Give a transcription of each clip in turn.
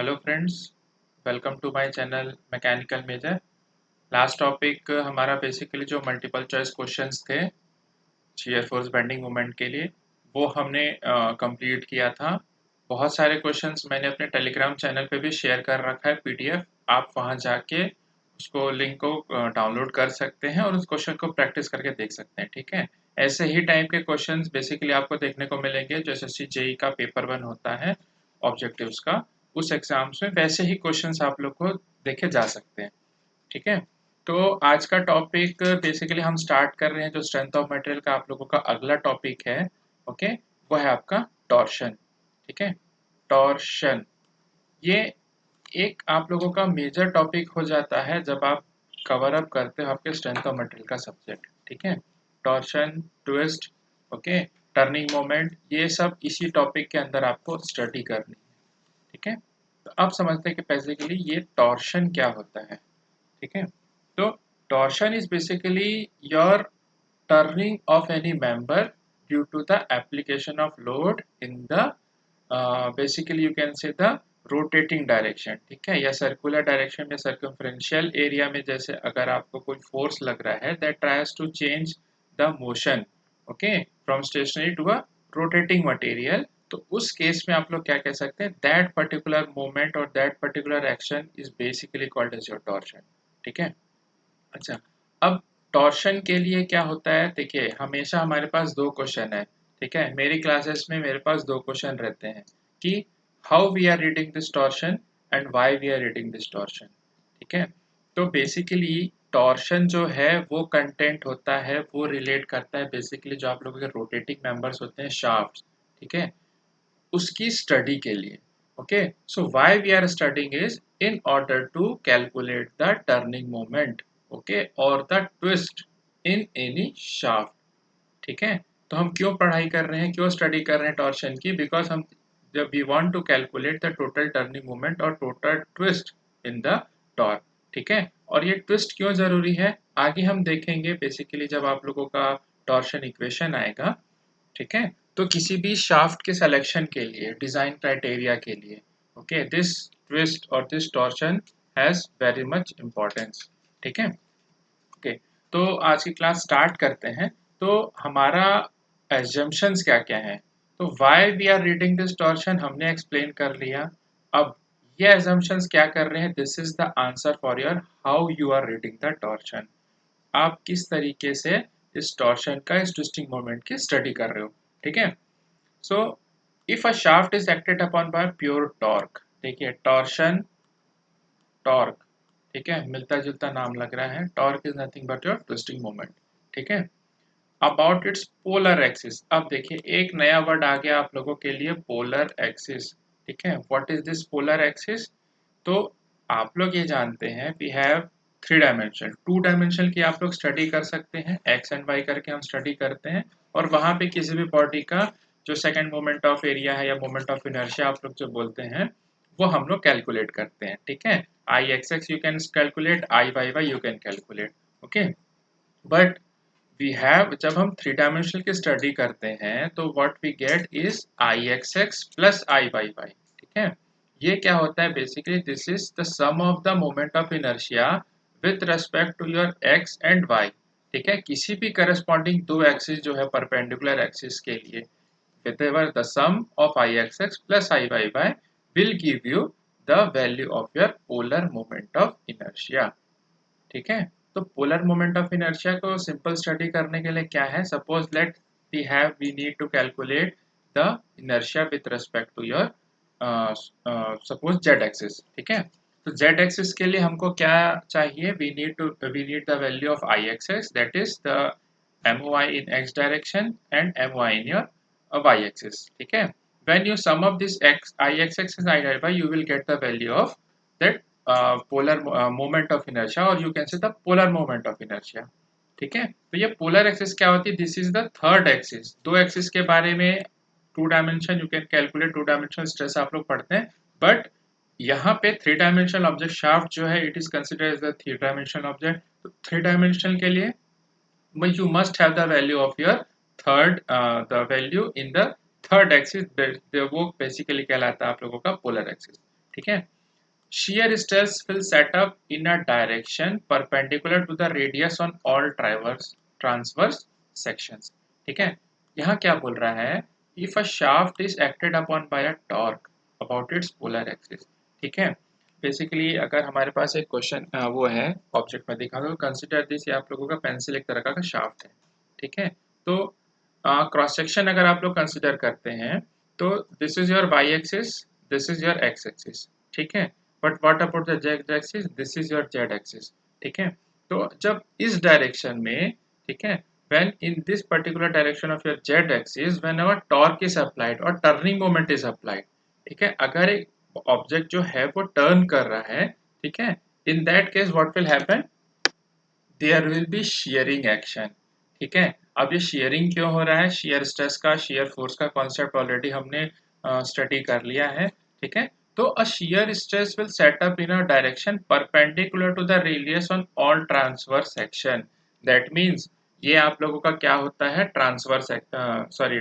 Hello friends, welcome to my channel mechanical major. Last topic हमारा basically जो multiple choice questions थे shear force bending moment के लिए वो हमने कंप्लीट किया था। बहुत सारे क्वेश्चंस मैंने अपने टेलीग्राम चैनल पे भी शेयर कर रखा है पीडीएफ। आप वहां जाके उसको लिंक को डाउनलोड कर सकते हैं और उस क्वेश्चन को प्रैक्टिस करके देख सकते हैं। ठीक है, ऐसे ही टाइप के क्वेश्चंस बेसिकली आपको देखने को मिलेंगे जो एसएससी जेई का पेपर 1 होता है ऑब्जेक्टिव्स का, उस एग्जाम्स में वैसे ही क्वेश्चंस आप लोग को देखे जा सकते हैं। ठीक है, तो आज का टॉपिक बेसिकली हम स्टार्ट कर रहे हैं जो स्ट्रेंथ ऑफ मटेरियल का आप लोगों का अगला टॉपिक है। ओके, वो है आपका टॉर्शन। ठीक है, टॉर्शन ये एक आप लोगों का मेजर टॉपिक हो जाता है जब आप कवर अप करते हो आपके स्ट्रेंथ ऑफ मटेरियल का सब्जेक्ट। ठीक है, torsion, twist, okay, turning moment, ये सब इसी टॉपिक के अंदर आपको स्टडी करनी है। ठीक है, तो अब समझते हैं कि बेसिकली ये टॉर्शन क्या होता है। ठीक है, तो torsion is basically your turning of any member due to the application of load in the basically you can say the rotating direction। ठीक है, या सर्कुलर डायरेक्शन में सर्कमफ्रेंशियल एरिया में जैसे अगर आपको कोई फोर्स लग रहा है that tries to change the motion, okay, from stationary to a rotating material, तो उस केस में आप लोग क्या कह सकते हैं, दैट पर्टिकुलर मोमेंट और that particular action is basically called as your torsion. ठीक है, अच्छा, अब टॉर्शन के लिए क्या होता है, देखिए हमेशा हमारे पास दो क्वेश्चन है। ठीक है, मेरी क्लासेस में मेरे पास दो क्वेश्चन रहते हैं कि how we are reading this torsion and why we are reading this torsion. ठीक है, तो बेसिकली टॉर्शन जो है वो कंटेंट होता है, वो रिलेट करता है बेसिकली जो आप लोगों के रोटेटिंग मेंबर्स होते हैं शाफ्ट। ठीक है, उसकी स्टडी के लिए। Okay, so why we are studying is in order to calculate the turning moment, okay, और the twist in any shaft. ठीक है, तो हम क्यों पढ़ाई कर रहे हैं, क्यों स्टडी कर रहे हैं टॉर्शन की, बिकॉज हम जब we want to calculate the total turning moment और total twist in the torque. ठीक है, और ये ट्विस्ट क्यों जरूरी है आगे हम देखेंगे बेसिकली जब आप लोगों का टॉर्शन इक्वेशन आएगा। ठीक है, तो किसी भी शाफ्ट के सिलेक्शन के लिए डिजाइन क्राइटेरिया के लिए, ओके, दिस ट्विस्ट और this torsion has very much importance. ठीक है, ओके, तो आज की क्लास स्टार्ट करते हैं। तो हमारा एजम्पशंस क्या क्या है, तो why we are reading this torsion हमने एक्सप्लेन कर लिया। अब ये एजम्पशंस क्या कर रहे हैं, this is the answer for your how you are reading the torsion. आप किस तरीके से इस टॉर्शन का, इस ट्विस्टिंग मोमेंट की स्टडी कर रहे हो। ठीक है, so if a shaft is acted upon bye pure torque, देखिए टॉर्शन, टॉर्क, ठीक है, मिलता जुलता नाम लग रहा है, torque is nothing but your twisting moment. ठीक है, अबाउट इट्स पोलर एक्सिस, अब देखिए एक नया वर्ड आ गया आप लोगों के लिए, पोलर एक्सिस। ठीक है, what is this polar axis, तो आप लोग ये जानते हैं we have three dimension, two dimension की आप लोग स्टडी कर सकते हैं, एक्स एंड वाई करके हम स्टडी करते हैं, और वहां पे किसी भी बॉडी का जो सेकंड मोमेंट ऑफ एरिया है या मोमेंट ऑफ इनर्शिया आप लोग जो बोलते हैं वो हम लोग कैलकुलेट करते हैं। ठीक है, I x x you can calculate, I y y you can calculate. Okay, but we have, जब हम थ्री डायमेंशनल की स्टडी करते हैं तो what we get is I x x plus I y y. ठीक है, ये क्या होता है, basically this is the sum of the moment of inertia with respect to your x and y. ठीक है, किसी भी करस्पॉन्डिंग दो एक्सिस जो है परपेंडिकुलर एक्सिस के लिए, whenever the sum of ixx plus iyy will give you the value of your polar moment of inertia। ठीक है, तो पोलर मोमेंट ऑफ इनर्शिया को सिंपल स्टडी करने के लिए क्या है, suppose let we need to calculate the inertia with respect to your suppose Z axis. ठीक है, तो जेड एक्सिस के लिए हमको क्या चाहिए, we need the value of I axis, that is the M O I in X direction and M O I in your Y axis. ठीक है, when you sum up this x I x x and I y y you will get the value of that polar moment of inertia, और you can say the polar moment of inertia। ठीक है, तो ये polar axis क्या होती है, this is the third axis. दो axis के बारे में two dimension you can calculate, two dimensional stress आप लोग पढ़ते हैं, बट यहाँ पे थ्री डायमेंशनल ऑब्जेक्ट शाफ्ट जो है it is considered as the three dimensional object. तो थ्री डायमेंशनल के लिए you must have the value of your third the value in the third axis, वो बेसिकली कहलाता है आप लोगों का पोलर एक्सिस। ठीक है। shear stress will set up in a direction perpendicular to the radius on all transverse sections। ठीक है, यहाँ क्या बोल रहा है, if a shaft is acted upon by a torque about its polar axis। ठीक है, बेसिकली अगर हमारे पास एक क्वेश्चन वो है ऑब्जेक्ट में दिखा दो, कंसिडर दिस, ये आप लोगों का पेंसिल एक तरह का शाफ्ट है। ठीक है, तो क्रॉस सेक्शन अगर आप लोग कंसिडर करते हैं तो this is your Y axis, this is your X axis. ठीक है, but what about the Z axis, this is your Z axis. ठीक है, तो जब इस डायरेक्शन में, ठीक है, when in this particular direction of your z axis whenever torque is applied और turning moment is applied। ठीक है, अगर एक ऑब्जेक्ट जो है वो टर्न कर रहा है, ठीक है, in that case what will happen, there will be shearing action। ठीक है, अब ये shearing क्यों हो रहा है, shear stress का, shear force का कॉन्सेप्ट ऑलरेडी हमने स्टडी कर लिया है। ठीक है, तो a shear stress will set up in a direction perpendicular to the radius on all transverse section। that means ये आप लोगों का क्या होता है, ट्रांसवर्स,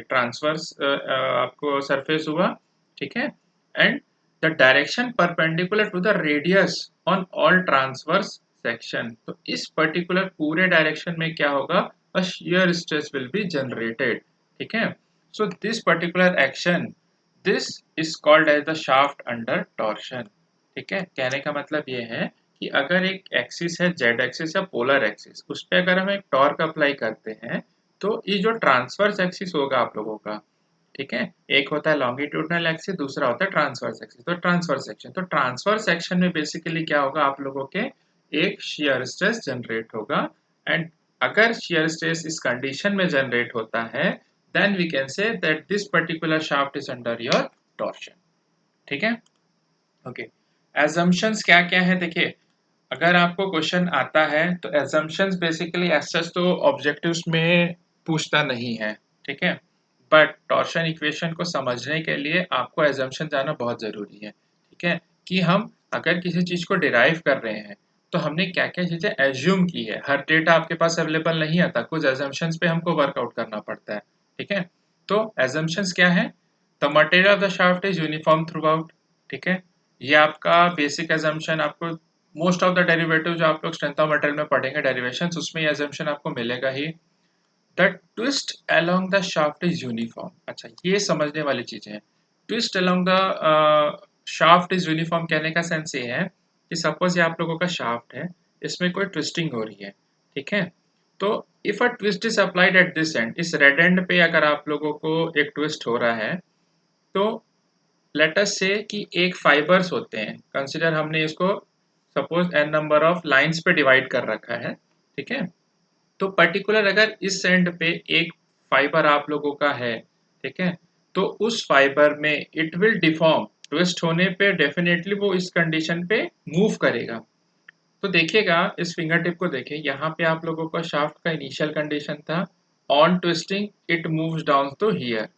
ट्रांसवर्स आपको सरफेस हुआ। ठीक है, and the direction perpendicular to the radius on all transverse section. तो इस पर्टिकुलर पूरे डायरेक्शन में क्या होगा, अ shear stress will be generated। ठीक है, so this particular action, this is called as the shaft under torsion। ठीक है, कहने का मतलब ये है कि अगर एक एक्सिस है, जेड एक्सिस या पोलर एक्सिस, उस पर अगर हम एक टॉर्क अप्लाई करते हैं तो ये जो ट्रांसवर्स एक्सिस होगा आप लोगों का, ठीक है, एक होता है लॉन्गिट्यूडनल एक्सिस, दूसरा होता है ट्रांसवर्स एक्सिस। तो ट्रांसवर्स सेक्शन, तो ट्रांसवर्स सेक्शन में बेसिकली क्या होगा, आप लोगों के एक शियर स्ट्रेस जनरेट होगा। एंड अगर शियर स्ट्रेस इस कंडीशन में जनरेट होता है, then we can say that this particular shaft is under your torsion. ठीक है, ओके। एजम्पशंस क्या क्या है, देखिए, अगर आपको क्वेश्चन आता है तो एजम्पशंस बेसिकली एज सच तो ऑब्जेक्टिव्स में पूछता नहीं है। ठीक है, बट टॉर्शन इक्वेशन को समझने के लिए आपको एजम्पशन जाना बहुत जरूरी है। ठीक है, कि हम अगर किसी चीज को डिराइव कर रहे हैं तो हमने क्या क्या चीजें एज्यूम की है, हर डेटा आपके पास अवेलेबल नहीं आता, कुछ एजम्पशंस पे हमको वर्कआउट करना पड़ता है। ठीक है, तो एजम्पशंस क्या है, the material of the shaft is uniform through out. ठीक है, ये आपका बेसिक एजम्पशन, आपको मोस्ट ऑफ द डेरिवेटिव जो आप लोग स्ट्रेंथ ऑफ मटेरियल में पढ़ेंगे डेरिवेशंस, उसमें ये assumption आपको मिलेगा ही। The twist along the shaft is uniform. अच्छा, ये समझने वाली चीजें हैं। Twist along the shaft is uniform कहने का सेंस ये है कि सपोज ये आप लोगों का शाफ्ट है, इसमें कोई ट्विस्टिंग हो रही है। ठीक है, तो if a twist is applied at this and, इस रेड एंड पे अगर आप लोगों को एक ट्विस्ट हो रहा है, तो लेट अस से कि एक फाइबर्स होते हैं, कंसिडर हमने इसको suppose n number of lines पे डिवाइड कर रखा है। ठीक है, तो पर्टिकुलर अगर इस एंड पे एक फाइबर आप लोगों का है, ठीक है, तो उस फाइबर में इट विल डिफॉर्म, ट्विस्ट होने पे डेफिनेटली वो इस कंडीशन पे मूव करेगा। तो देखिएगा, इस फिंगर टिप को देखिए, यहाँ पे आप लोगों का शाफ्ट का इनिशियल कंडीशन था, on twisting it moves down to here.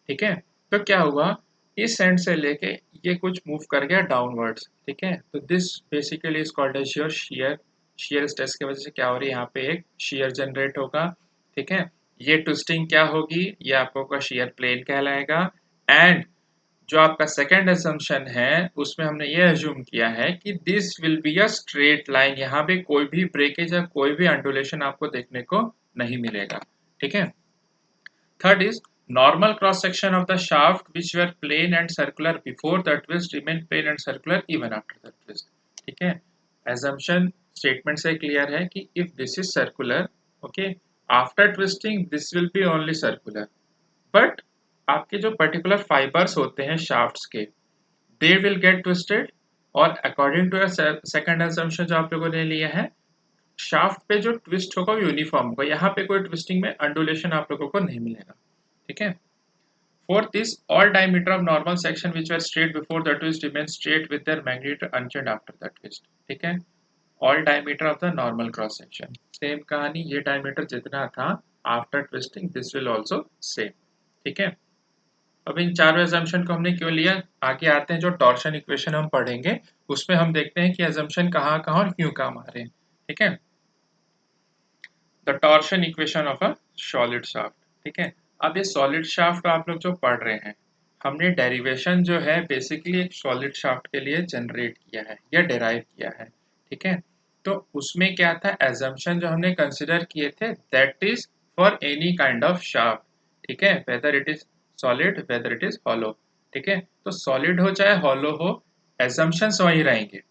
ठीक है, तो क्या हुआ, इस एंड से लेके ये कुछ मूव कर गया डाउनवर्ड्स। ठीक है, तो this basically is called as your shear. Shear stress की वजह से क्या हो रही है, यहाँ पे एक शियर जनरेट होगा। ठीक है, ये ट्विस्टिंग क्या होगी, ये आपको का शियर प्लेन कहलाएगा। एंड जो आपका सेकंड असम्पशन है उसमें हमने ये अज्यूम किया है कि this will be a straight line, यहाँ पे कोई भी ब्रेकेज या कोई भी अंडुलेशन आपको देखने को नहीं मिलेगा। ठीक है, third is normal cross section of the shaft which were plane and circular before the twist remain plane and circular even after the twist। ठीक है, assumption statement से क्लियर है कि if this is circular, okay, after twisting this will be only circular, but आपके जो particular fibres होते हैं shafts के, दे विल गेट ट्विस्टेड। और अकॉर्डिंग टू सेकंड assumption जो आप लोगों ने लिया है, शाफ्ट पे जो ट्विस्ट होगा वो यूनिफॉर्म होगा, यहाँ पे कोई ट्विस्टिंग में अंडुलेशन आप लोगों को नहीं मिलेगा। ठीक है, fourth is all diameter of normal section which were straight before the twist remain straight with their magnitude unchanged after the twist। ठीक है, all diameter of the normal cross section, same कहानी, ये डायमीटर जितना था after twisting this will also same. ठीक है, अब इन चारों एजम्पशन को हमने क्यों लिया, आगे आते हैं जो टॉर्शन इक्वेशन हम पढ़ेंगे उसमें हम देखते हैं कि एजम्पशन कहाँ कहाँ और क्यों काम आ रहे हैं। ठीक है, the torsion equation of a solid shaft. ठीक है, अब ये सॉलिड शाफ्ट आप लोग जो पढ़ रहे हैं, हमने डेरिवेशन जो है बेसिकली एक सॉलिड शाफ्ट के लिए जनरेट किया है या डिराइव किया है, ठीक है। तो उसमें क्या था, एजम्पशन जो हमने कंसिडर किए थे that is for any kind of shaft, ठीक है, whether it is solid whether it is hollow, ठीक है। तो सॉलिड हो चाहे हॉलो हो, एजम्पशंस वही रहेंगे।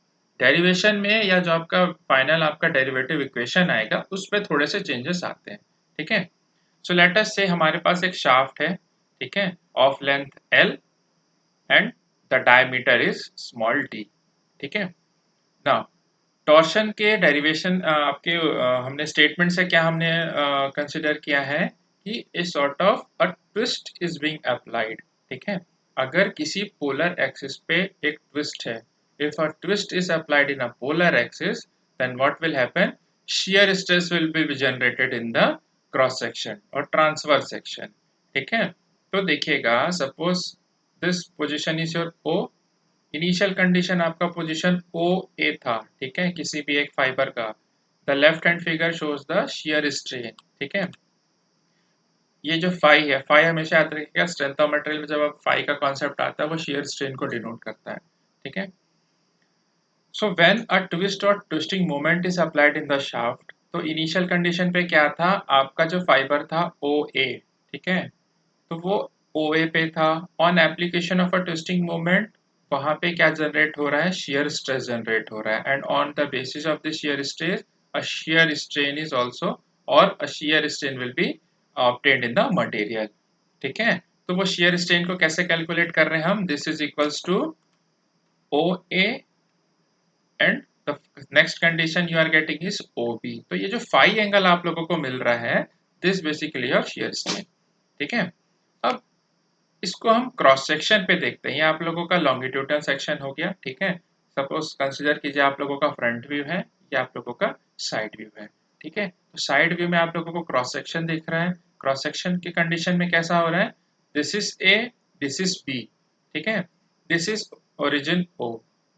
डेरिवेशन में या जो आपका फाइनल आपका डेरिवेटिव इक्वेशन आएगा उस पर थोड़े से चेंजेस आते हैं, ठीक है। सो लेट अस से हमारे पास एक शाफ्ट है, ठीक है, of length L and the diameter is small d, ठीक है। नाउ टॉर्शन के डेरिवेशन आपके हमने स्टेटमेंट से क्या हमने कंसिडर किया है कि a sort of a twist is being applied, ठीक है। अगर किसी पोलर एक्सिस पे एक ट्विस्ट है, if a twist is applied in a polar axis then what will happen, shear stress will be generated in the cross section और transverse section, ठीक है। तो देखिएगा suppose this position is your O, initial condition आपका position ओ ए था, ठीक है, किसी भी एक फाइबर का। The left hand figure shows the shear strain, ठीक है। ये जो फाई है, फाई हमेशा याद रखिएगा, स्ट्रेंथ ऑफ मटेरियल में जब आप फाई का कॉन्सेप्ट आता है वो शियर स्ट्रेन को डिनोट करता है, ठीक है। सो व्हेन अ ट्विस्ट और twisting moment is applied in the shaft, तो इनिशियल कंडीशन पे क्या था, आपका जो फाइबर था ओ ए, ठीक है, तो वो OA पे था। On application of a twisting moment वहां पे क्या जनरेट हो रहा है, शेयर स्ट्रेस जनरेट हो रहा है, and on the basis of the shear stress a shear strain is also, और a shear strain will be obtained in the material, ठीक है। तो वो शेयर स्ट्रेन को कैसे कैलकुलेट कर रहे हैं हम, this is equals to OA and the next condition you are getting is OB। तो ये जो फाई एंगल आप लोगों को मिल रहा है this basically your shear strain, ठीक है। अब इसको हम क्रॉस सेक्शन पे देखते हैं, ये आप लोगों का लॉन्गिट्यूडनल सेक्शन हो गया, ठीक है। सपोज कंसीडर कीजिए आप लोगों का फ्रंट व्यू है या आप लोगों का साइड व्यू है, ठीक है। तो साइड व्यू में आप लोगों को क्रॉस सेक्शन दिख रहा है, क्रॉस सेक्शन की कंडीशन में कैसा हो रहा है, this is A, this is B, ठीक है, दिस इज ओरिजिन ओ।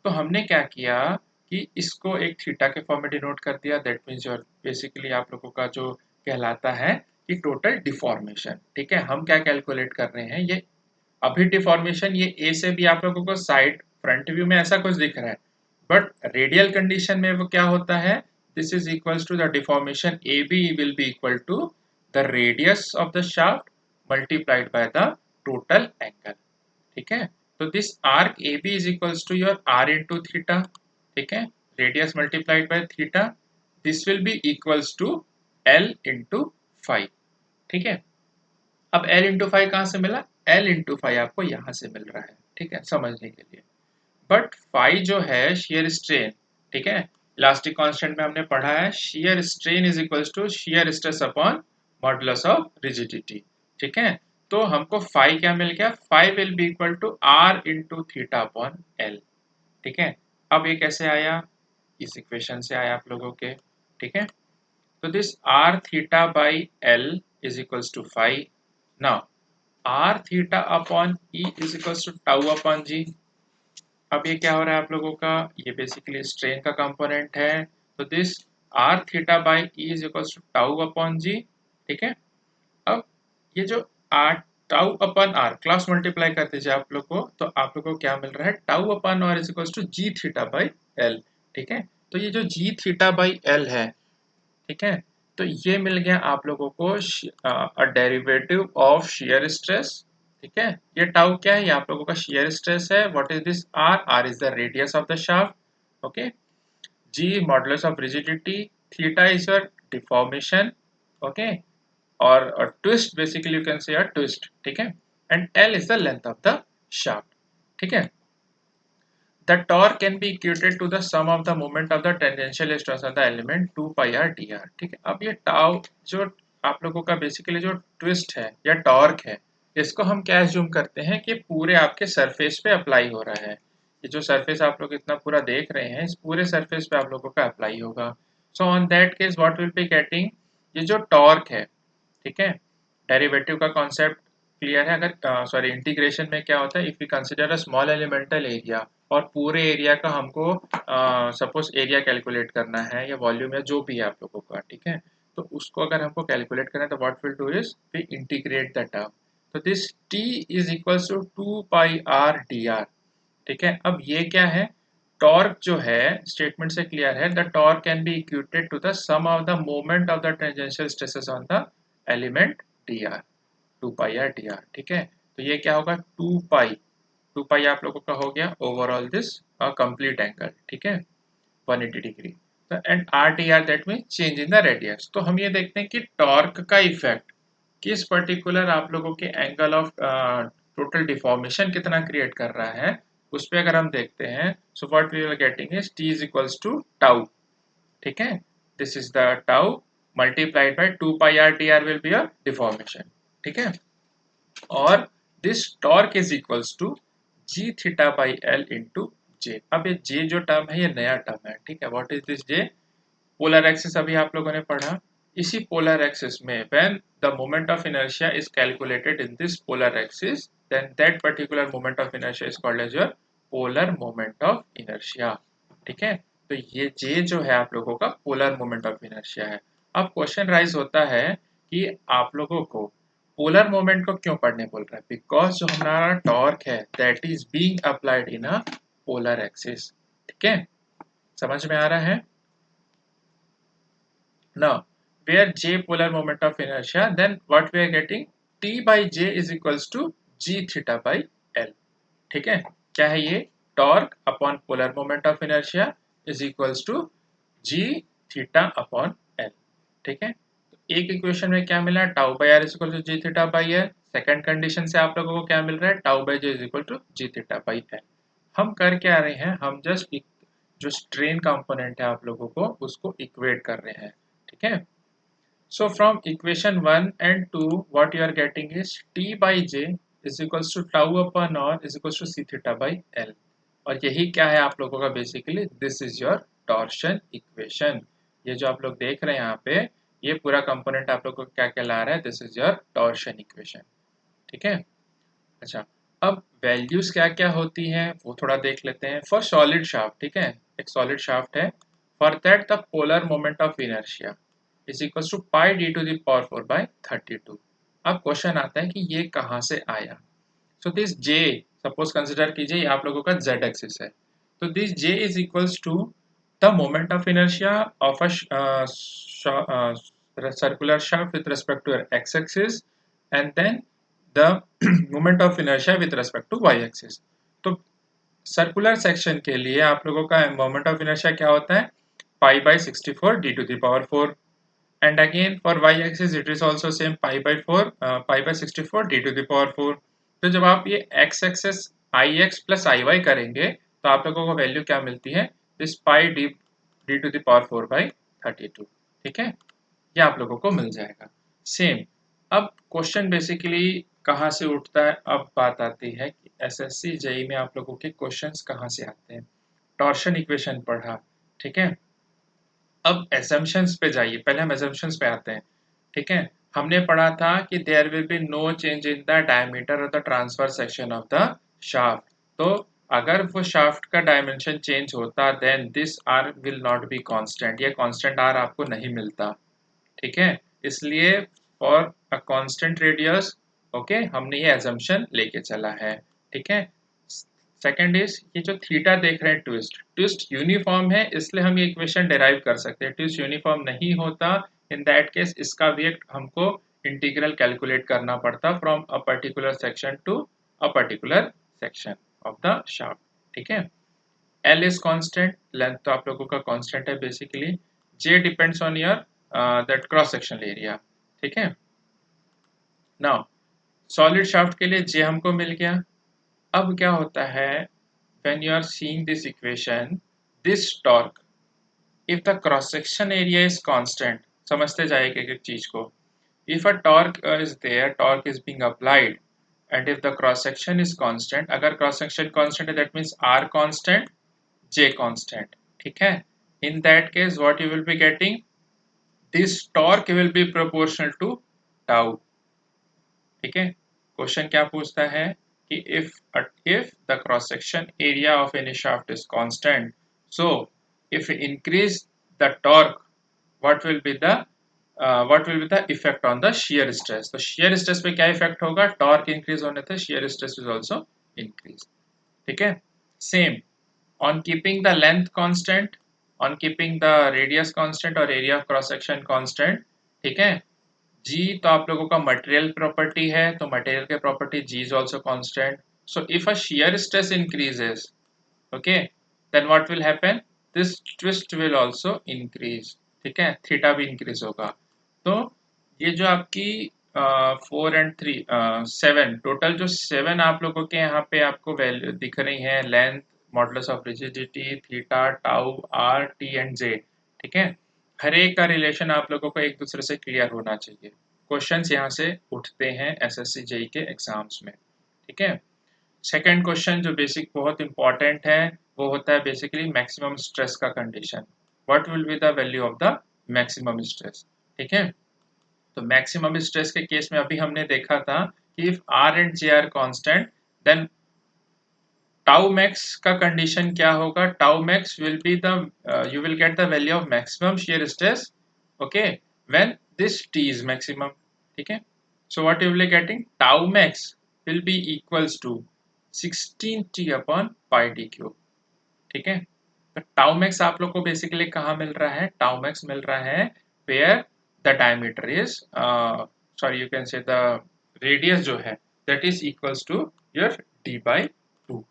तो हमने क्या किया कि इसको एक थीटा के फॉर्म में डिनोट कर दिया, दैट मीन्स योर बेसिकली आप लोगों का जो कहलाता है कि टोटल डिफॉर्मेशन, ठीक है। हम क्या कैलकुलेट कर रहे हैं, ये अभी डिफॉर्मेशन ये ए से भी आप लोगों को साइड फ्रंट व्यू में ऐसा कुछ दिख रहा है, बट रेडियल कंडीशन में वो क्या होता है, this is equals to the deformation A B will be equal to the radius of the shaft multiplied by the total angle, ठीक है। तो this arc A B is equals to your R into theta, ठीक है, radius multiplied by theta, this will be equals to L into phi, ठीक है। अब L into five कहाँ से मिला, L इंटू फाइव आपको यहाँ से मिल रहा है, ठीक है, समझने के लिए। बट फाइव जो है शेयर स्ट्रेन, ठीक है, इलास्टिक कांस्टेंट में हमने पढ़ा है shear strain is equals to shear stress upon modulus of rigidity, ठीक है। तो हमको फाइव क्या मिल गया, phi will be equal to R into theta upon L, ठीक है। अब ये कैसे आया, इस इक्वेशन से आया आप लोगों के, ठीक है। तो this R theta by L is equals to five. Now R theta upon E is equals to tau upon G. अब ये क्या हो रहा है आप लोगों का, ये बेसिकली स्ट्रेन का कंपोनेंट है, तो this R theta by E is equals to tau upon G, ठीक है। अब ये जो R tau upon R cross multiply कर दीजिए आप लोग को, तो आप लोग को क्या मिल रहा है, tau upon R is equals to G theta by L, ठीक है। तो ये जो जी थीटा बाई एल है, ठीक है, तो ये मिल गया आप लोगों को a derivative of shear stress, ठीक है। ये टाउ क्या है, ये आप लोगों का शियर स्ट्रेस है, what is this R, R is the radius of the shaft, okay, G modulus of rigidity, theta is your deformation, okay, और twist basically you can say a twist, ठीक है, and L is the length of the shaft, ठीक है। The torque can be equated to the sum of the moment of the tangential stress of the element 2 pi r dr, ठीक है। अब ये tau जो आप लोगों का बेसिकली जो ट्विस्ट है या टॉर्क है, इसको हम क्या एज्यूम करते हैं कि पूरे आपके सरफेस पे अप्लाई हो रहा है। ये जो सरफेस आप लोग इतना पूरा देख रहे हैं, इस पूरे सरफेस पे आप लोगों का अप्लाई होगा। So on that case what will be getting, ये जो टॉर्क है, ठीक है, डेरिवेटिव का कॉन्सेप्ट क्लियर है। अगर सॉरी इंटीग्रेशन में क्या होता है, if you consider a small elemental area और पूरे एरिया का हमको सपोज एरिया कैलकुलेट करना है या वॉल्यूम या जो भी है आप लोगों का, ठीक है, तो उसको अगर हमको कैलकुलेट करना है तो what will do is we integrate the term, तो this t is equals to 2 pi r dr। ठीक है, अब ये क्या है, टॉर्क जो है स्टेटमेंट से क्लियर है, the torque can be equated to the sum of the moment of the tangential stresses on the element dr, 2 pi r dr। ठीक है, तो ये क्या होगा, 2 पाई आप लोगों का हो गया ओवरऑल दिस कंप्लीट एंगल। ठीक है, 180 डिग्री। तो and are T are that mean change in the radius. तो हम ये देखते हैं कि टॉर्क का इफेक्ट किस पर्टिकुलर आप लोगों के एंगल ऑफ टोटल डिफॉर्मेशन कितना क्रिएट कर रहा है, उस पर अगर हम देखते हैं, so what we are getting is T is equals to tau. ठीक है, this is the tau multiplied by 2 pi R T R will be a deformation. ठीक है, और this torque is equals to G theta by L into J. अब ये जे जो term है ये नया टर्म है। ठीक है, what is this J, polar axis अभी आप लोगों ने पढ़ा, इसी पोलर एक्सिस में when the moment of inertia is calculated in this polar axis, then that particular moment of inertia is called as your polar moment of inertia. ठीक है, तो ये जे जो है आप लोगों का पोलर मोमेंट ऑफ इनर्शिया है। अब क्वेश्चन राइज होता है कि आप लोगों को पोलर मोमेंट को क्यों पढ़ने बोल रहा है, बिकॉज जो हमारा टॉर्क है that is being applied in a polar axis. ठीक है, समझ में आ रहा है। Now, where J polar moment of inertia, then what we are getting, T by J is equals to G theta by L। ठीक है, क्या है ये, torque upon polar moment of inertia is equals to G theta upon L। ठीक है, तो एक equation में क्या मिला, tau by R is equal to G theta by L. Second condition से आप लोगों को क्या मिल रहा है, tau by J is equal to G theta by L. हम कर क्या रहे हैं, हम जस्ट जो स्ट्रेन कंपोनेंट है आप लोगों को उसको इक्वेट कर रहे हैं। ठीक है, so from equation 1 and 2 what you are getting is t by j is equals to tau upon r is equals to c theta by l। और यही क्या है आप लोगों का, basically this is your torsion equation. ये जो आप लोग देख रहे हैं यहाँ पे, ये पूरा कंपोनेंट आप लोगों को क्या कहला रहा है, this is your torsion equation. ठीक है, अच्छा, अब वैल्यूज क्या क्या होती हैं वो थोड़ा देख लेते हैं। फॉर सॉलिड शाफ्ट, ठीक है, एक सॉलिड शाफ्ट है, for that the polar moment of inertia is equal to pi D to the power 4 by 32। अब क्वेश्चन आता है कि ये कहाँ से आया। So this J, suppose consider कीजिए ये आप लोगों का जेड एक्सिस है, तो this J is equals to the moment of inertia of a circular shaft with respect to x axis and then the moment of inertia with respect to y axis। तो circular section के लिए आप लोगों का moment of inertia क्या होता है, pi by 64 D to the power 4, and again for y axis it is also same pi by 4 pi by 64 d to the power 4। तो जब आप ये x axis ix plus iy करेंगे तो आप लोगों को वैल्यू क्या मिलती है, this pi D to the power 4 by 32। ठीक है, ये आप लोगों को मिल जाएगा सेम। अब क्वेश्चन बेसिकली कहाँ से उठता है, अब बात आती है कि एसएससी जेई में आप लोगों के क्वेश्चंस कहाँ से आते हैं। टॉर्शन इक्वेशन पढ़ा, ठीक है, अब एजम्पशंस पे जाइए, पहले हम एजम्पशंस पे आते हैं। ठीक है, हमने पढ़ा था कि there will be no change in the diameter of the transfer section of the shaft. तो अगर वो शाफ्ट का डायमेंशन चेंज होता then this R will not be constant, ये कांस्टेंट आर आपको नहीं मिलता। ठीक है, इसलिए for a constant radius, okay, हमने ये एजम्पशन लेके चला है। ठीक है, सेकेंड इज ये जो थीटा देख रहे हैं, ट्विस्ट, ट्विस्ट यूनिफॉर्म है इसलिए हम ये इक्वेशन डेराइव कर सकते हैं। ट्विस्ट यूनिफॉर्म नहीं होता, इन दैट केस इसका भी एक हमको इंटीग्रल कैलकुलेट करना पड़ता from a particular section to a particular section of the shaft. ठीक है, एल इज कांस्टेंट, लेंथ तो आप लोगों का कांस्टेंट है basically. J depends on your that cross sectional area. ठीक है, नाउ सॉलिड शाफ्ट के लिए जे हमको मिल गया। अब क्या होता है, when you are seeing this equation, this torque, if the cross section area is constant, समझते जाइए एक चीज को, if a torque is there, torque is being applied, and if the cross section is constant, अगर cross section constant है that means r constant, j constant। ठीक है, in that case what you will be getting, this torque will be proportional to tau। ठीक है, question क्या पूछता है कि if the cross section area of any shaft is constant, so if we increase the torque, what will be the what will be the effect on the shear stress. तो shear stress पे क्या effect होगा, torque increase होने से shear stress is also increase. ठीक है, same on keeping the length constant, on keeping the radius constant और area of cross section constant। ठीक है, G तो आप लोगों का मटेरियल प्रॉपर्टी है, तो मटेरियल के property G is also constant। So if a shear stress increases, okay, then what will happen, this twist will also increase। ठीक है, थीटा भी इंक्रीज होगा। तो ये जो आपकी 4 और 3 7 टोटल जो 7 आप लोगों के यहाँ पे आपको वैल्यू दिख रही है, length, modulus of rigidity, theta, tau, R, T and J. ठीक है, हर एक का रिलेशन आप लोगों को एक दूसरे से क्लियर होना चाहिए। क्वेश्चंस यहाँ से उठते हैं एसएससी जेई के एग्जाम्स में। ठीक है, सेकेंड क्वेश्चन जो बेसिक बहुत इंपॉर्टेंट है वो होता है बेसिकली मैक्सिमम स्ट्रेस का condition. What will be the value of the maximum stress. ठीक है, तो मैक्सिमम स्ट्रेस के केस में अभी हमने देखा था कि if are and J are constant then tau max का कंडीशन क्या होगा, tau max will be the you will get the value of maximum shear stress, okay, when this T is maximum. ठीक है, so what you will getting, tau max will be equals to 16t upon pi D cube. ठीक है, तो tau max आप लोग को basically कहाँ मिल रहा है, टाउ मैक्स मिल रहा है where the diameter is sorry you can say the radius जो है that is equals to your D by two.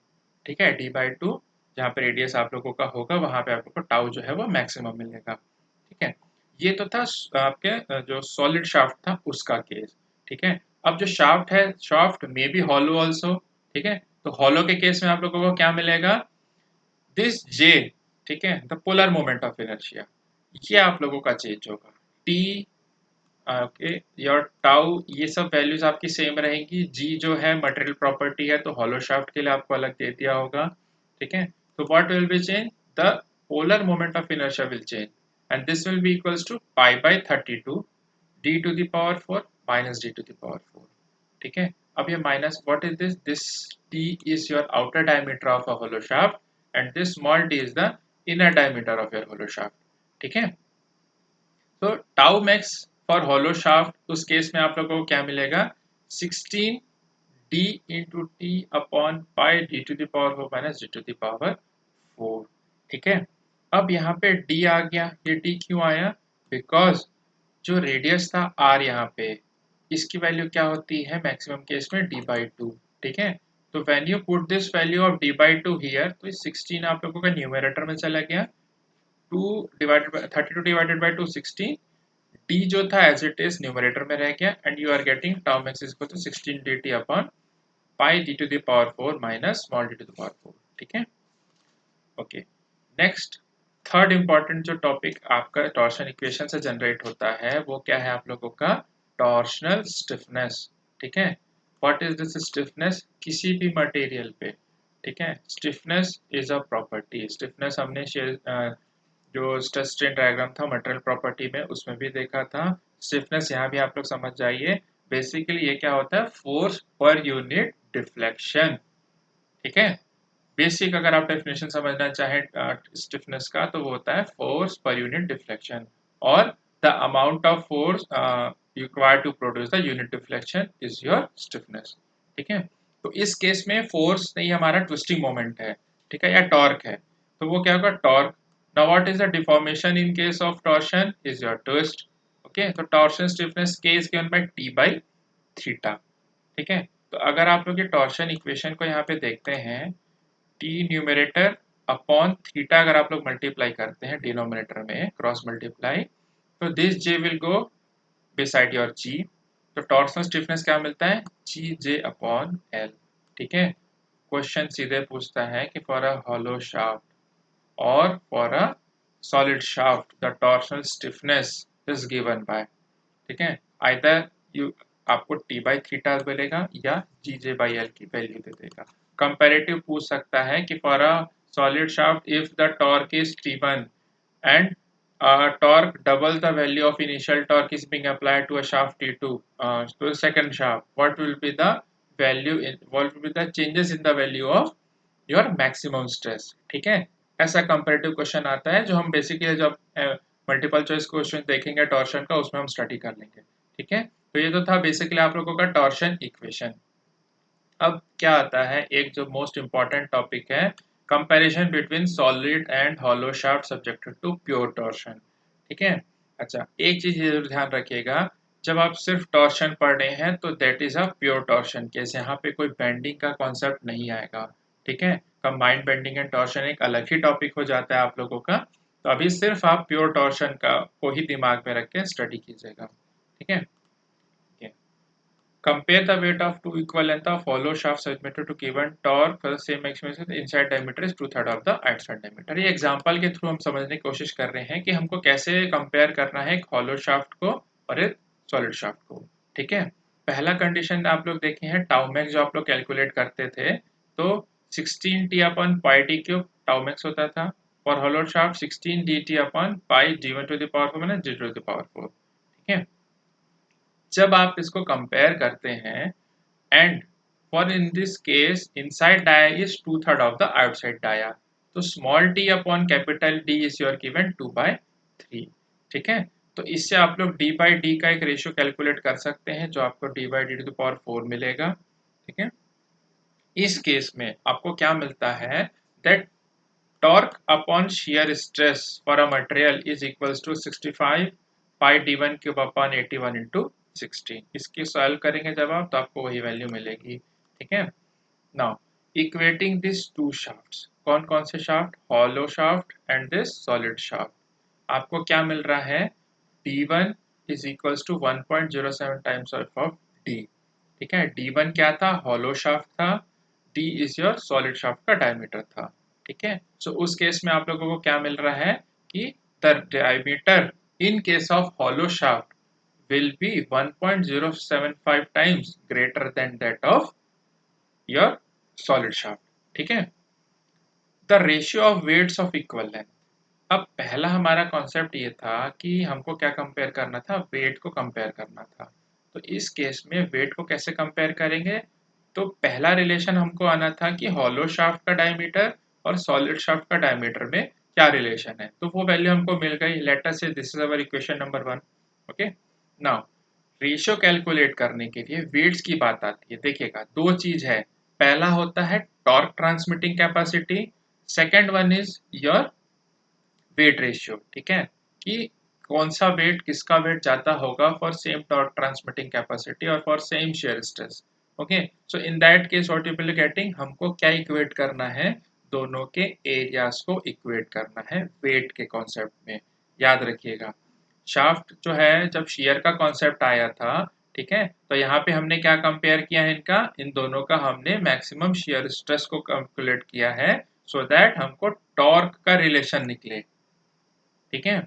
ठीक है, डी बाई टू जहाँ पे रेडियस आप लोगों का होगा वहां पे आप लोग को टाउ जो है वो मैक्सिमम मिलेगा। ठीक है, ये तो था आपके जो सॉलिड शाफ्ट था उसका केस। ठीक है, अब जो शाफ्ट है, shaft may be hollow also. ठीक है, तो हॉलो के केस में आप लोगों को क्या मिलेगा, दिस जे, ठीक है, the polar moment of inertia, ये आप लोगों का चेंज होगा। टी, ओके, योर टाउ, ये सब वैल्यूज आपकी सेम रहेंगी। जी जो है मटेरियल प्रॉपर्टी है, तो हॉलो शाफ्ट के लिए आपको अलग दे दिया होगा। ठीक है, तो what will be change, the polar moment of inertia will change and this will be equals to pi by 32 D to the power 4 minus D to the power 4। ठीक है, अब ये minus, what is this, this T is your outer diameter of a hollow shaft and this small D is the inner diameter of your hollow shaft. ठीक है, तो tau max for hollow shaft उस case में आप लोगों को क्या मिलेगा, 16 D into T upon pi D to the power 4 minus D to the power 4। ठीक है, अब यहाँ पे डी आ गया, ये डी क्यों आया, बिकॉज जो रेडियस था आर यहाँ पे, इसकी वैल्यू क्या होती है मैक्सिमम केस में डी बाई टू। ठीक है, तो when you put this value of D by two here, तो 16 आप लोगों का न्यूमरेटर में चला गया, 2 divided by 32 divided by 2 16, D जो था एज इट इज न्यूमरेटर में रह गया and you are getting tau max is equal to 16 dt upon pi D to the power 4 minus small D to the power 4। ठीक है, okay, next third important जो topic आपका torsion equation से generate होता है वो क्या है आप लोगों का, टॉर्शनल स्टिफनेस। ठीक है, व्हाट इज दिस स्टिफनेस, किसी भी मटेरियल पे। ठीक है, stiffness is a property, stiffness हमने जो स्ट्रेस स्ट्रेन डायग्राम था मटेरियल प्रॉपर्टी में उसमें भी देखा था। स्टिफनेस यहाँ भी आप लोग समझ जाइए, बेसिकली ये क्या होता है, फोर्स पर यूनिट डिफ्लेक्शन। ठीक है, बेसिक अगर आप डेफिनेशन समझना चाहें स्टिफनेस का तो वो होता है फोर्स पर यूनिट डिफ्लेक्शन और the amount of force required to produce the unit deflection is your stiffness. ठीक है, तो इस केस में फोर्स नहीं हमारा ट्विस्टिंग मोमेंट है, ठीक है, या टॉर्क है, तो वो क्या होगा, torque. Now what is the deformation in case of torsion, is your twist. Okay, तो टॉर्शन स्टिफनेस के is given by T by theta. ठीक है, तो अगर आप लोग ये टॉर्शन इक्वेशन को यहाँ पे देखते हैं, टी न्यूमरेटर अपॉन थीटा अगर आप लोग मल्टीप्लाई करते हैं डिनोमिनेटर में क्रॉस मल्टीप्लाई, तो this J will go beside your G, तो टॉर्सनल स्टिफनेस क्या मिलता है, जी जे अपॉन एल। ठीक है, क्वेश्चन सीधे पूछता है कि फॉर अ हॉलो शाफ्ट और for a solid shaft the torsional stiffness is given by, ठीक है, आइदर यू आपको टी बाई थीटा मिलेगा या जी जे बाई एल की वैल्यू दे देगा। कंपैरेटिव पूछ सकता है कि for a solid shaft if the torque is T1 and torque double the value of initial torque is being applied to a shaft T2 to the second shaft, what will be the value in, what will be the changes in the value of your maximum stress। ठीक है, ऐसा comparative question आता है जो हम basically जब multiple choice question देखेंगे torsion का, उसमें हम स्टडी कर लेंगे। ठीक है, तो ये तो था बेसिकली आप लोगों का टॉर्शन इक्वेशन। अब क्या आता है, एक जो मोस्ट इम्पॉर्टेंट टॉपिक है, comparison between solid and hollow shaft subjected to pure torsion. ठीक है, अच्छा एक चीज जरूर ध्यान रखिएगा, जब आप सिर्फ टॉर्शन पढ़ रहे हैं तो that is a pure torsion case, यहाँ पे कोई बेंडिंग का कॉन्सेप्ट नहीं आएगा। ठीक है, कंबाइंड बेंडिंग एंड टॉर्शन एक अलग ही टॉपिक हो जाता है आप लोगों का, तो अभी सिर्फ आप प्योर टॉर्शन का को ही दिमाग में रख के स्टडी कीजिएगा। ठीक है, compare the weight of two equal length of hollow shaft submitted to given torque for the same maximum inside diameter is 2/3 of the outside diameter। ये एग्जांपल के थ्रू हम समझने की कोशिश कर रहे हैं कि हमको कैसे कंपेयर करना है एक हॉलो शाफ्ट को और एक सॉलिड शाफ्ट को। ठीक है, पहला कंडीशन आप लोग देखे हैं टाउ मैक्स, जो आप लोग कैलकुलेट करते थे तो 16t/πd³ टाउ मैक्स होता था, और hollow shaft 16dt/πd1⁴ minus d⁴। ठीक है, जब आप इसको कंपेयर करते हैं and for in this case inside dia is 2/3 of the outside dia, तो small t upon capital D is your given 2/3। ठीक है, तो इससे आप लोग डी बाई डी का एक रेशियो कैलकुलेट कर सकते हैं जो आपको d/d⁴ मिलेगा। ठीक है, इस केस में आपको क्या मिलता है, that torque upon shear stress for a material is equals to 65πd1³ upon 81 into 16। इसकी सॉल्व करेंगे जब आप, तो आपको वही वैल्यू मिलेगी। ठीक है, now equating this two shafts, कौन कौन से shaft, hollow shaft and this solid shaft, आपको क्या मिल रहा है, d1 is equals to 1.07 times of d। ठीक है, d1 क्या था, हॉलो शाफ्ट था, d is your solid shaft का डायमीटर था। ठीक है, सो उस केस में आप लोगों को क्या मिल रहा है कि the diameter in case of hollow shaft will be 1.075 times greater than that of your solid shaft। ठीक है, the ratio of weights of equal length। अब पहला हमारा कॉन्सेप्ट ये था कि हमको क्या कंपेयर करना था, वेट को कंपेयर करना था। तो इस केस में वेट को कैसे कंपेयर करेंगे, तो पहला रिलेशन हमको आना था कि हॉलो शाफ्ट का डायमीटर और सॉलिड शाफ्ट का डायमीटर में क्या रिलेशन है, तो वो वैल्यू हमको मिल गई। लेट अस से this is our equation number 1। Okay, now ratio calculate करने के लिए वेट्स की बात आती है। देखिएगा दो चीज है, पहला होता है torque transmitting capacity, second one is your weight ratio. ठीक है, कि कौन सा वेट किसका वेट ज्यादा होगा for same torque transmitting capacity और for same shear stress. Okay, so in that case what you will getting, हमको क्या इक्वेट करना है, दोनों के एरियाज को इक्वेट करना है वेट के कॉन्सेप्ट में। याद रखिएगा शाफ्ट जो है जब शेयर का कॉन्सेप्ट आया था, ठीक है, तो यहाँ पे हमने क्या कंपेयर किया है इनका, इन दोनों का हमने मैक्सिमम शेयर स्ट्रेस को कैलकुलेट किया है सो दैट हमको टॉर्क का रिलेशन निकले। ठीक है,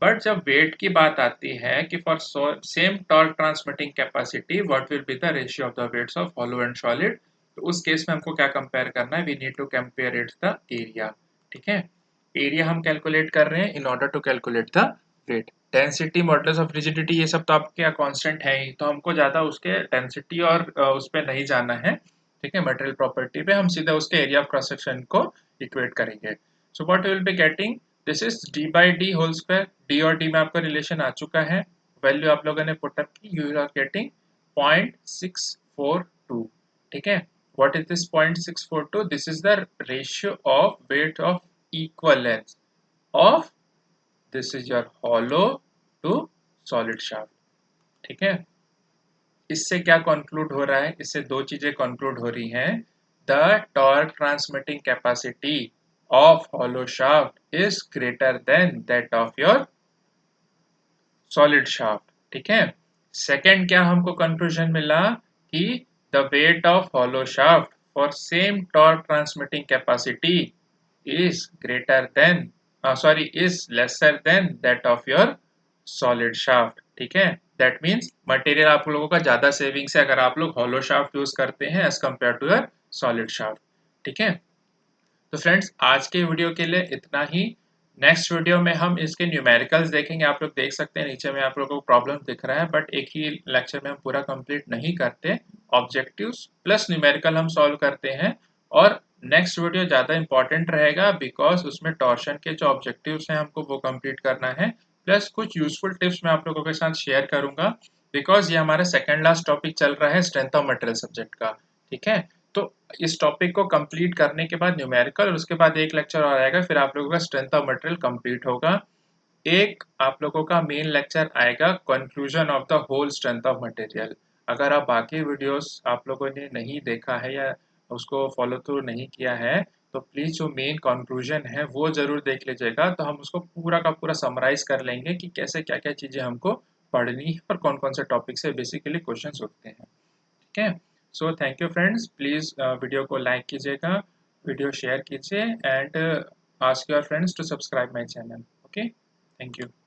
बट जब वेट की बात आती है कि for same torque transmitting capacity what will be the ratio of the weights of hollow and solid, तो उस केस में हमको क्या कंपेयर करना है, we need to compare its the area. ठीक है, एरिया हम कैलकुलेट कर रहे हैं in order to calculate the weight. Density, modulus of rigidity, ये सब तो आपके कांस्टेंट है ही, तो हमको ज्यादा उसके डेंसिटी और उस पर नहीं जाना है। ठीक है, मटेरियल प्रॉपर्टी पे हम सीधा उसके एरिया ऑफ क्रॉस सेक्शन को इक्वेट करेंगे। So what will be getting, this is D by D whole square, D और डी में आपका रिलेशन आ चुका है, वैल्यू आप लोगों ने पुटअप की, यू आर गेटिंग 0.642। ठीक है, what is this 0.642, this is the ratio of weight of equal length of this is your hollow to solid shaft। ठीक है, इससे क्या कंक्लूड हो रहा है, इससे दो चीजें कंक्लूड हो रही हैं, the torque transmitting capacity of hollow shaft is greater than that of your solid shaft। ठीक है, सेकेंड क्या हमको कंक्लूजन मिला कि the weight of hollow shaft for same torque transmitting capacity is greater than is lesser than that of your solid shaft। ठीक है, that means material आप लोगों का ज्यादा सेविंग से अगर आप लोग hollow shaft यूज करते हैं as compared to your solid shaft। ठीक है, तो फ्रेंड्स आज के वीडियो के लिए इतना ही। नेक्स्ट वीडियो में हम इसके न्यूमेरिकल्स देखेंगे, आप लोग देख सकते हैं नीचे में आप लोगों को प्रॉब्लम दिख रहा है, बट एक ही लेक्चर में हम पूरा कंप्लीट नहीं करते, ऑब्जेक्टिव्स प्लस न्यूमेरिकल हम सॉल्व करते हैं। और नेक्स्ट वीडियो ज़्यादा इंपॉर्टेंट रहेगा बिकॉज उसमें टॉर्शन के जो ऑब्जेक्टिव्स हैं हमको वो कंप्लीट करना है, प्लस कुछ यूजफुल टिप्स मैं आप लोगों के साथ शेयर करूंगा, बिकॉज ये हमारा सेकेंड लास्ट टॉपिक चल रहा है स्ट्रेंथ ऑफ मटेरियल सब्जेक्ट का। ठीक है, तो इस टॉपिक को कंप्लीट करने के बाद न्यूमेरिकल, और उसके बाद एक लेक्चर और आएगा, फिर आप लोगों का स्ट्रेंथ ऑफ मटेरियल कंप्लीट होगा। एक आप लोगों का मेन लेक्चर आएगा conclusion of the whole strength of material. अगर आप बाकी वीडियोस आप लोगों ने नहीं देखा है या उसको फॉलो थ्रू नहीं किया है, तो प्लीज़ जो मेन कंक्लूजन है वो ज़रूर देख लीजिएगा, तो हम उसको पूरा का पूरा समराइज कर लेंगे कि कैसे क्या क्या चीज़ें हमको पढ़नी है और कौन कौन से टॉपिक से बेसिकली क्वेश्चन उठते हैं। ठीक है, so thank you friends, please video को लाइक कीजिएगा, वीडियो शेयर कीजिए, and ask your friends to subscribe my channel. Okay, thank you.